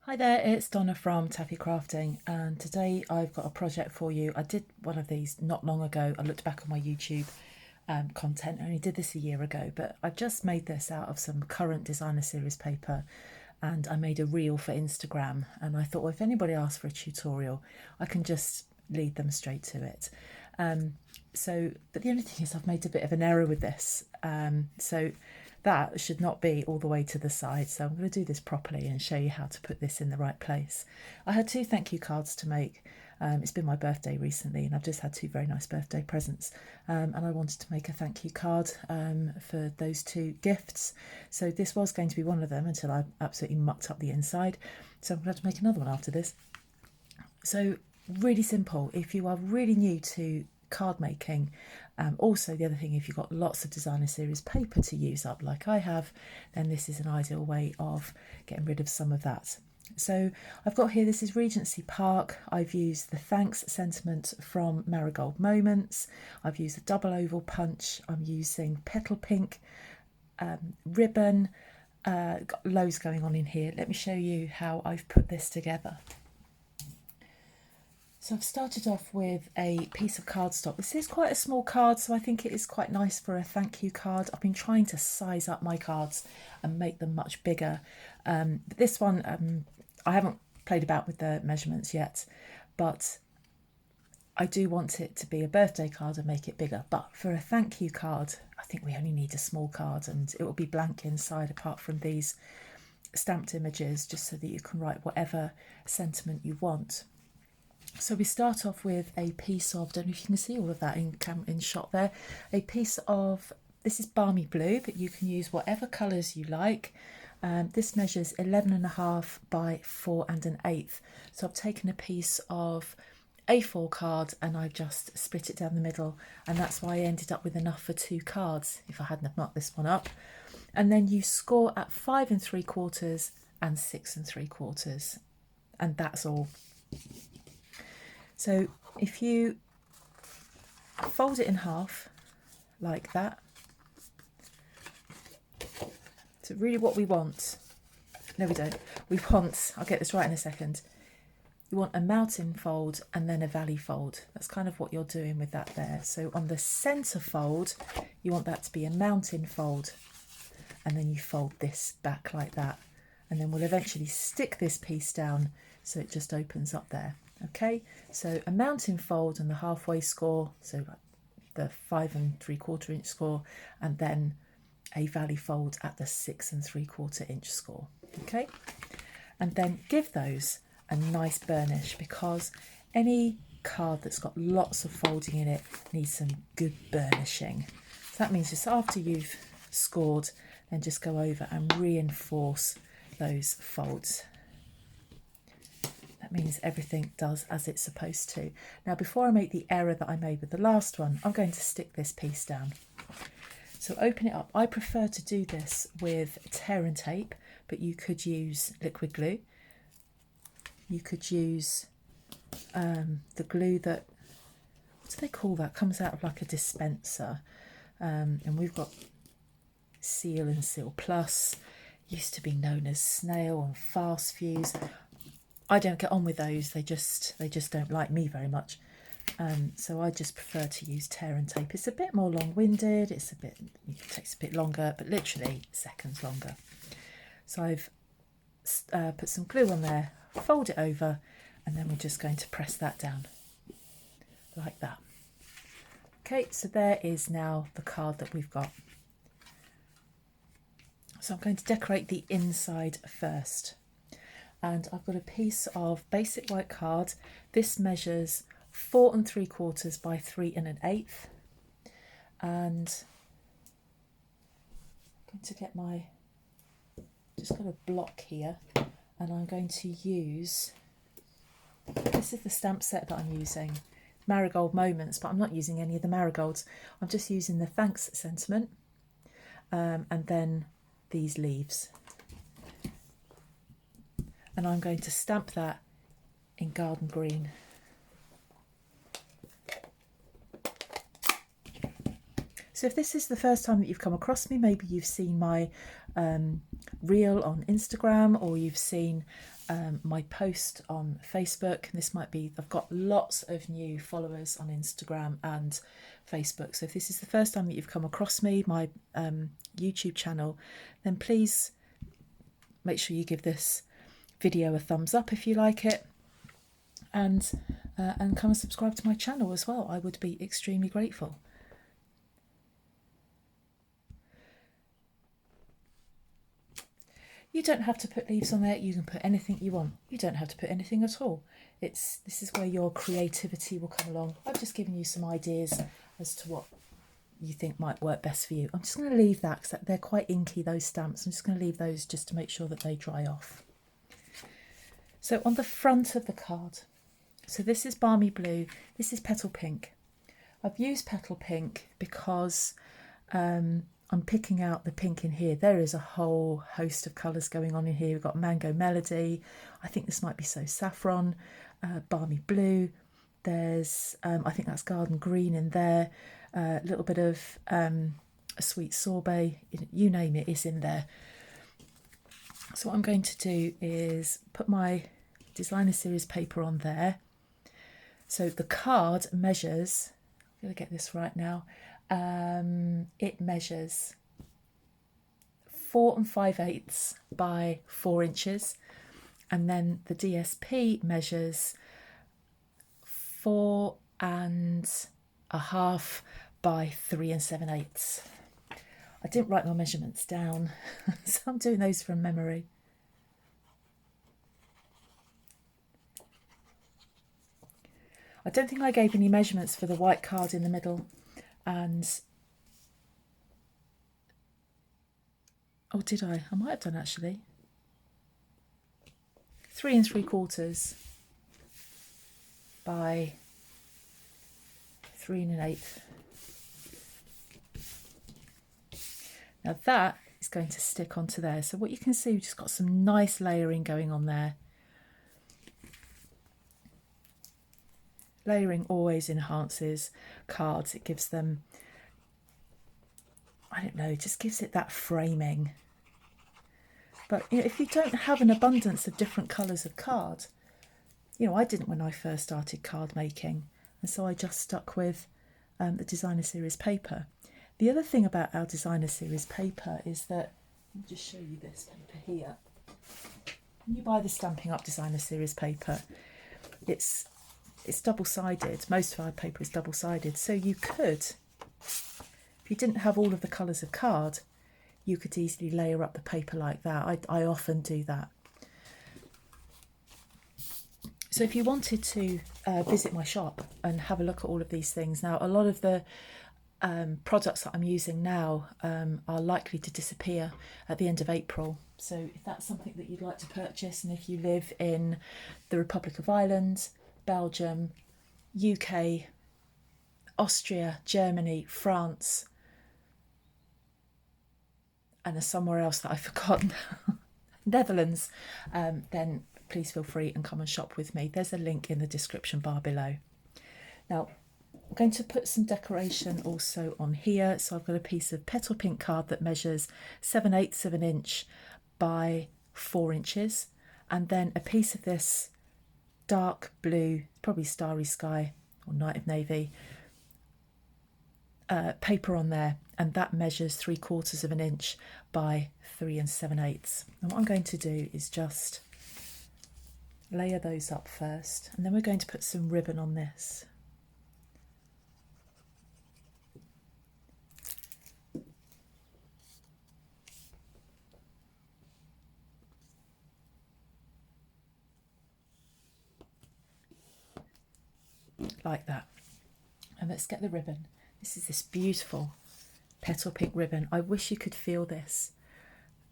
Hi there, it's Donna from Taffy Crafting, and today I've got a project for you. I did one of these not long ago. I looked back on my YouTube content. I only did this a year ago, but I just made this out of some current designer series paper, and I made a reel for Instagram. And I thought, well, if anybody asks for a tutorial, I can just lead them straight to it. But the only thing is I've made a bit of an error with this. So that should not be all the way to the side. So I'm going to do this properly and show you how to put this in the right place. I had two thank you cards to make. It's been my birthday recently and I've just had two very nice birthday presents. And I wanted to make a thank you card for those two gifts. So this was going to be one of them until I absolutely mucked up the inside. So I'm going to have to make another one after this. So really simple. If you are really new to card making, also the other thing, if you've got lots of designer series paper to use up like I have, then this is an ideal way of getting rid of some of that. So I've got here, this is Regency Park. I've used the thanks sentiment from Marigold Moments. I've used a double oval punch. I'm using petal pink ribbon. Got loads going on in here. Let me show you how I've put this together. So I've started off with a piece of cardstock. This is quite a small card, so I think it is quite nice for a thank you card. I've been trying to size up my cards and make them much bigger. But this one, I haven't played about with the measurements yet, but I do want it to be a birthday card and make it bigger. But for a thank you card, I think we only need a small card and it will be blank inside apart from these stamped images, just so that you can write whatever sentiment you want. So we start off with a piece of, don't know if you can see all of that in shot there, a piece of, this is balmy blue, but you can use whatever colours you like. This measures 11.5 by 4 1/8. So I've taken a piece of A4 card and I've just split it down the middle, and that's why I ended up with enough for two cards if I hadn't have marked this one up. And then you score at 5 3/4 and 6 3/4, and that's all. So if you fold it in half like that, so really what we want, no we don't, we want, I'll get this right in a second, you want a mountain fold and then a valley fold. That's kind of what you're doing with that there. So on the centre fold, you want that to be a mountain fold, and then you fold this back like that, and then we'll eventually stick this piece down so it just opens up there. Okay, so a mountain fold and the halfway score, so like the 5 3/4 inch score, and then a valley fold at the 6 3/4 inch score. Okay, and then give those a nice burnish, because any card that's got lots of folding in it needs some good burnishing. So that means just after you've scored, then just go over and reinforce those folds. That means everything does as it's supposed to. Now, before I make the error that I made with the last one, I'm going to stick this piece down. So open it up. I prefer to do this with tear and tape, but you could use liquid glue. You could use the glue that, what do they call that? Comes out of like a dispenser. And we've got Seal and Seal Plus. Used to be known as Snail and Fast Fuse. I don't get on with those. They just don't like me very much. So I just prefer to use tear and tape. It's a bit more long-winded. It takes a bit longer, but literally seconds longer. So I've put some glue on there, fold it over, and then we're just going to press that down like that. Okay, so there is now the card that we've got. So I'm going to decorate the inside first. And I've got a piece of basic white card. This measures 4 3/4 by 3 1/8. And I'm going to get my, just got a block here, and I'm going to use, this is the stamp set that I'm using, Marigold Moments, but I'm not using any of the marigolds. I'm just using the thanks sentiment, and then these leaves. And I'm going to stamp that in garden green. So if this is the first time that you've come across me, maybe you've seen my reel on Instagram, or you've seen my post on Facebook. This might be, I've got lots of new followers on Instagram and Facebook. So if this is the first time that you've come across me, my YouTube channel, then please make sure you give this video a thumbs up if you like it, and come and subscribe to my channel as well. I would be extremely grateful. You don't have to put leaves on there. You can put anything you want. You don't have to put anything at all. This is where your creativity will come along. I've just given you some ideas as to what you think might work best for you. I'm just going to leave that because they're quite inky, those stamps. I'm just going to leave those just to make sure that they dry off. So on the front of the card, so this is Balmy Blue, this is Petal Pink. I've used Petal Pink because I'm picking out the pink in here. There is a whole host of colours going on in here. We've got Mango Melody. I think this might be So Saffron, Balmy Blue. There's, I think that's Garden Green in there. A little bit of a Sweet Sorbet. You name it is in there. So what I'm going to do is put my designer series paper on there. So the card measures, I'm going to get this right now. It measures 4 5/8 by 4 inches, and then the DSP measures 4 1/2 by 3 7/8. I didn't write my measurements down, so I'm doing those from memory. I don't think I gave any measurements for the white card in the middle. And oh, did I? I might have done actually. 3 3/4 by 3 1/8. Now that is going to stick onto there. So what you can see, we've just got some nice layering going on there. Layering always enhances cards. It gives them, I don't know, it just gives it that framing. But you know, if you don't have an abundance of different colours of card, you know, I didn't when I first started card making, and so I just stuck with the designer series paper. The other thing about our designer series paper is that, let me just show you this paper here. When you buy the Stampin' Up designer series paper, it's double-sided. Most of our paper is double-sided, so you could, if you didn't have all of the colours of card, you could easily layer up the paper like that. I often do that. So if you wanted to visit my shop and have a look at all of these things, now a lot of the products that I'm using now are likely to disappear at the end of April. So if that's something that you'd like to purchase, and if you live in the Republic of Ireland, Belgium, UK, Austria, Germany, France, and there's somewhere else that I've forgotten, Netherlands, then please feel free and come and shop with me. There's a link in the description bar below. Now, I'm going to put some decoration also on here. So I've got a piece of Petal Pink card that measures 7/8 of an inch by 4 inches, and then a piece of this dark blue, probably Starry Sky or Night of Navy paper on there, and that measures 3/4 of an inch by 3 7/8. And what I'm going to do is just layer those up first, and then we're going to put some ribbon on this. Like that. And let's get the ribbon. This is this beautiful Petal Pink ribbon. I wish you could feel this.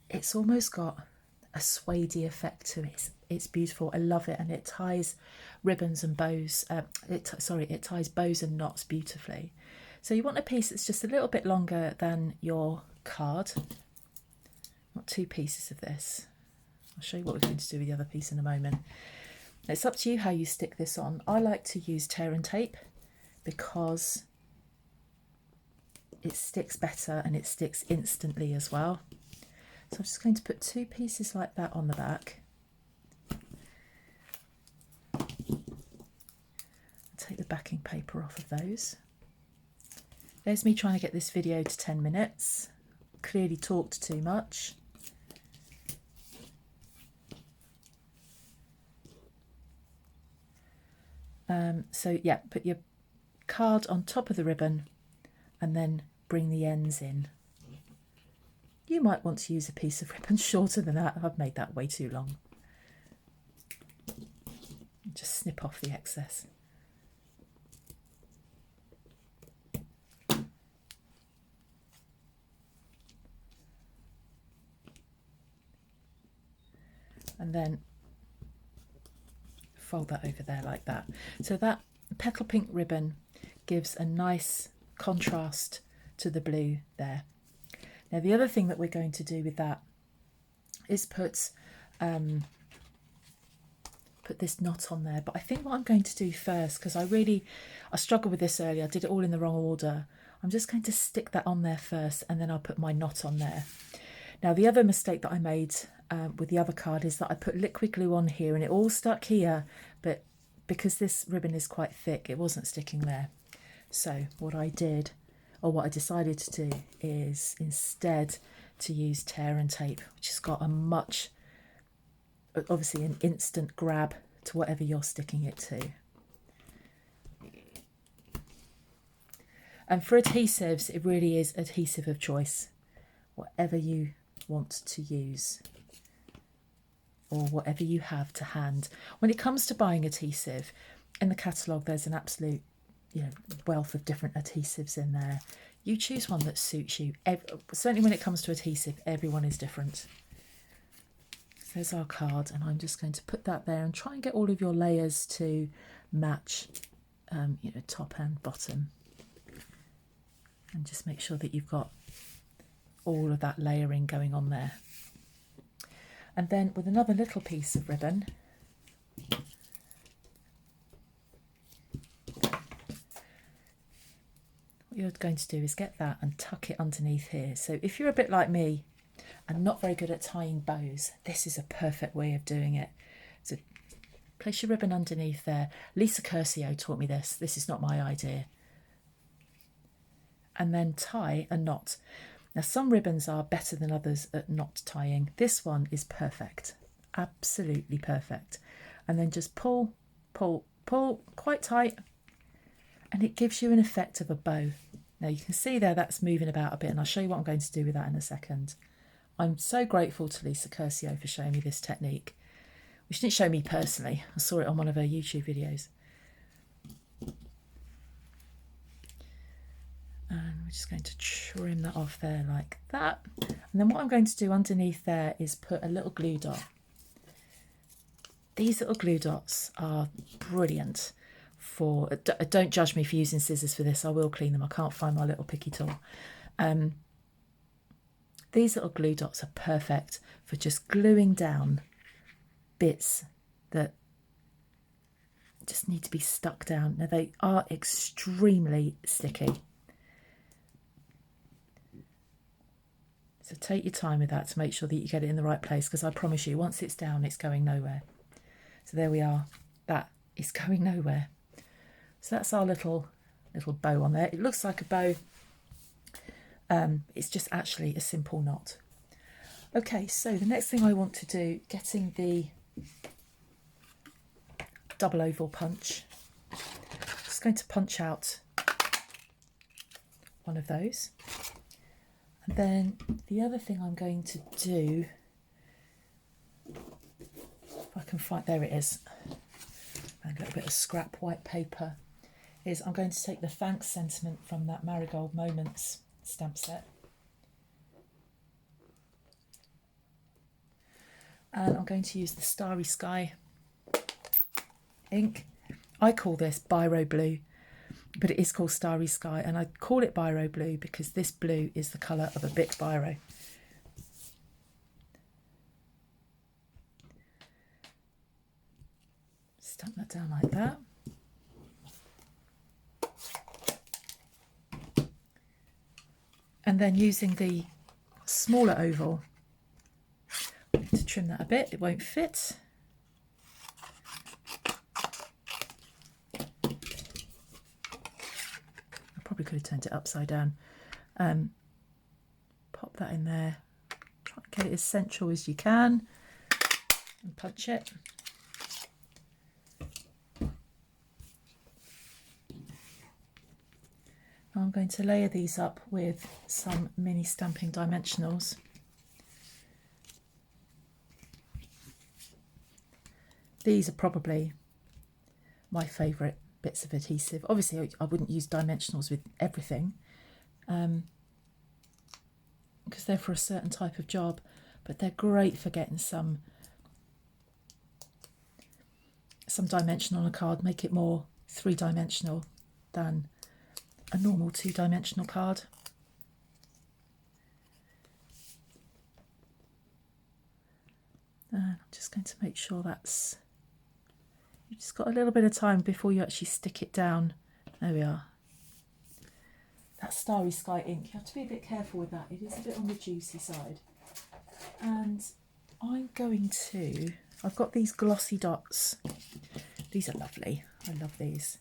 It's almost got a suede effect to it. It's beautiful. I love it, and it ties ribbons and bows. It ties bows and knots beautifully. So you want a piece that's just a little bit longer than your card. Not 2 pieces of this. I'll show you what we're going to do with the other piece in a moment. It's up to you how you stick this on. I like to use tear and tape because it sticks better and it sticks instantly as well. So I'm just going to put 2 pieces like that on the back. backing paper off of those. There's me trying to get this video to 10 minutes. Clearly talked too much. So yeah, put your card on top of the ribbon and then bring the ends in. You might want to use a piece of ribbon shorter than that. I've made that way too long. Just snip off the excess. And then fold that over there like that. So that petal pink ribbon gives a nice contrast to the blue there. Now the other thing that we're going to do with that is put this knot on there, but I think what I'm going to do first, because I struggled with this earlier, I did it all in the wrong order. I'm just going to stick that on there first and then I'll put my knot on there. Now the other mistake that I made with the other card is that I put liquid glue on here and it all stuck here, but because this ribbon is quite thick, it wasn't sticking there. So what I did, or what I decided to do, is instead to use tear and tape, which has got a much, obviously an instant grab to whatever you're sticking it to. And for adhesives, it really is adhesive of choice, whatever you want to use or whatever you have to hand. When it comes to buying adhesive, in the catalogue there's an absolute wealth of different adhesives in there. You choose one that suits you. Certainly when it comes to adhesive, everyone is different. So there's our card, and I'm just going to put that there and try and get all of your layers to match, top and bottom. And just make sure that you've got all of that layering going on there. And then with another little piece of ribbon, what you're going to do is get that and tuck it underneath here. So if you're a bit like me and not very good at tying bows, this is a perfect way of doing it. So place your ribbon underneath there. Lisa Curcio taught me this. This is not my idea. And then tie a knot. Now some ribbons are better than others at knot tying. This one is perfect, absolutely perfect. And then just pull, pull, pull quite tight, and it gives you an effect of a bow. Now you can see there that's moving about a bit, and I'll show you what I'm going to do with that in a second. I'm so grateful to Lisa Curcio for showing me this technique, which didn't show me personally. I saw it on one of her YouTube videos. And we're just going to trim that off there like that. And then what I'm going to do underneath there is put a little glue dot. These little glue dots are brilliant for, don't judge me for using scissors for this, I will clean them, I can't find my little picky tool. These little glue dots are perfect for just gluing down bits that just need to be stuck down. Now they are extremely sticky. So take your time with that to make sure that you get it in the right place, because I promise you, once it's down, it's going nowhere. So there we are. That is going nowhere. So that's our little bow on there. It looks like a bow. It's just actually a simple knot. Okay, so the next thing I want to do, getting the double oval punch. Just going to punch out one of those. And then the other thing I'm going to do, if I can find, there it is, and a little bit of scrap white paper, is I'm going to take the thanks sentiment from that Marigold Moments stamp set. And I'm going to use the Starry Sky ink. I call this Biro Blue, but it is called Starry Sky, and I call it Biro Blue because this blue is the colour of a Bic Biro. Stamp that down like that. And then using the smaller oval, I need to trim that a bit, it won't fit. Probably could have turned it upside down. Pop that in there. Try and get it as central as you can and punch it. I'm going to layer these up with some mini stamping dimensionals. These are probably my favourite bits of adhesive. Obviously I wouldn't use dimensionals with everything because they're for a certain type of job, but they're great for getting some dimension on a card, make it more three-dimensional than a normal two-dimensional card. And I'm just going to make sure that's, you've just got a little bit of time before you actually stick it down. There we are. That Starry Sky ink, you have to be a bit careful with that. It is a bit on the juicy side. And I'm going to, I've got these glossy dots. These are lovely. I love these.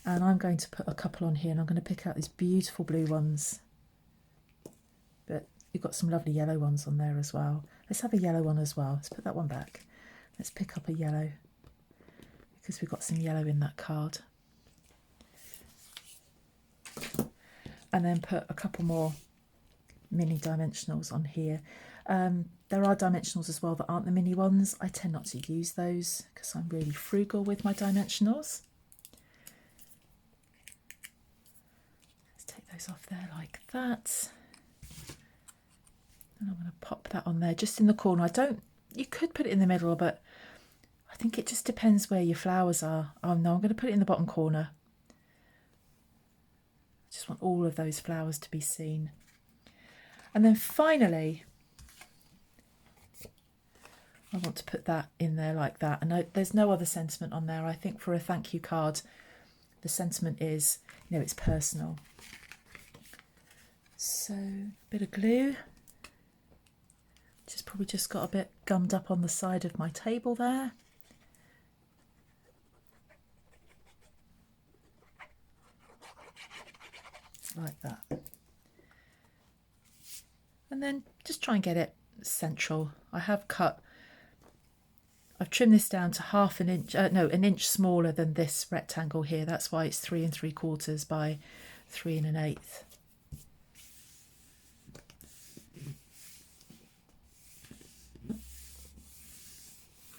And I'm going to put a couple on here, and I'm going to pick out these beautiful blue ones. But you've got some lovely yellow ones on there as well. Let's have a yellow one as well. Let's put that one back. Let's pick up a yellow because we've got some yellow in that card. And then put a couple more mini dimensionals on here. There are dimensionals as well that aren't the mini ones. I tend not to use those because I'm really frugal with my dimensionals. Let's take those off there like that. And I'm going to pop that on there just in the corner. You could put it in the middle, but I think it just depends where your flowers are. Oh no, I'm going to put it in the bottom corner. I just want all of those flowers to be seen. And then finally, I want to put that in there like that. And there's no other sentiment on there. I think for a thank you card, the sentiment is, you know, it's personal. So, a bit of glue. Probably just got a bit gummed up on the side of my table there. Like that. And then just try and get it central. I've trimmed this down to half an inch, an inch smaller than this rectangle here. That's why it's 3 3/4 by 3 1/8.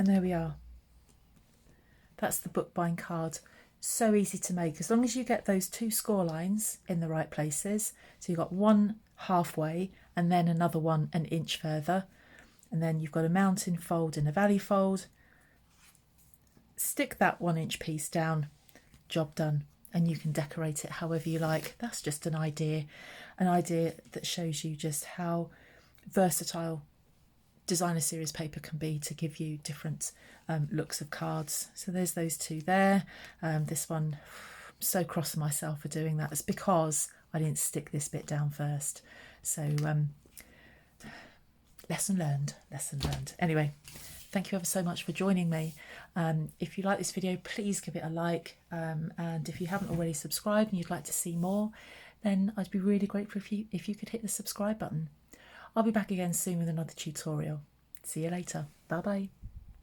And there we are. That's the Bookbind card. So easy to make, as long as you get those 2 score lines in the right places. So you've got one halfway and then another one an inch further. And then you've got a mountain fold and a valley fold. Stick that 1 inch piece down, job done. And you can decorate it however you like. That's just an idea that shows you just how versatile designer series paper can be to give you different looks of cards. So there's those 2 there. This one, I'm so cross with myself for doing that. It's because I didn't stick this bit down first. So lesson learned. Anyway, thank you ever so much for joining me. If you like this video, please give it a like. And if you haven't already subscribed and you'd like to see more, then I'd be really grateful if you could hit the subscribe button. I'll be back again soon with another tutorial. See you later. Bye bye.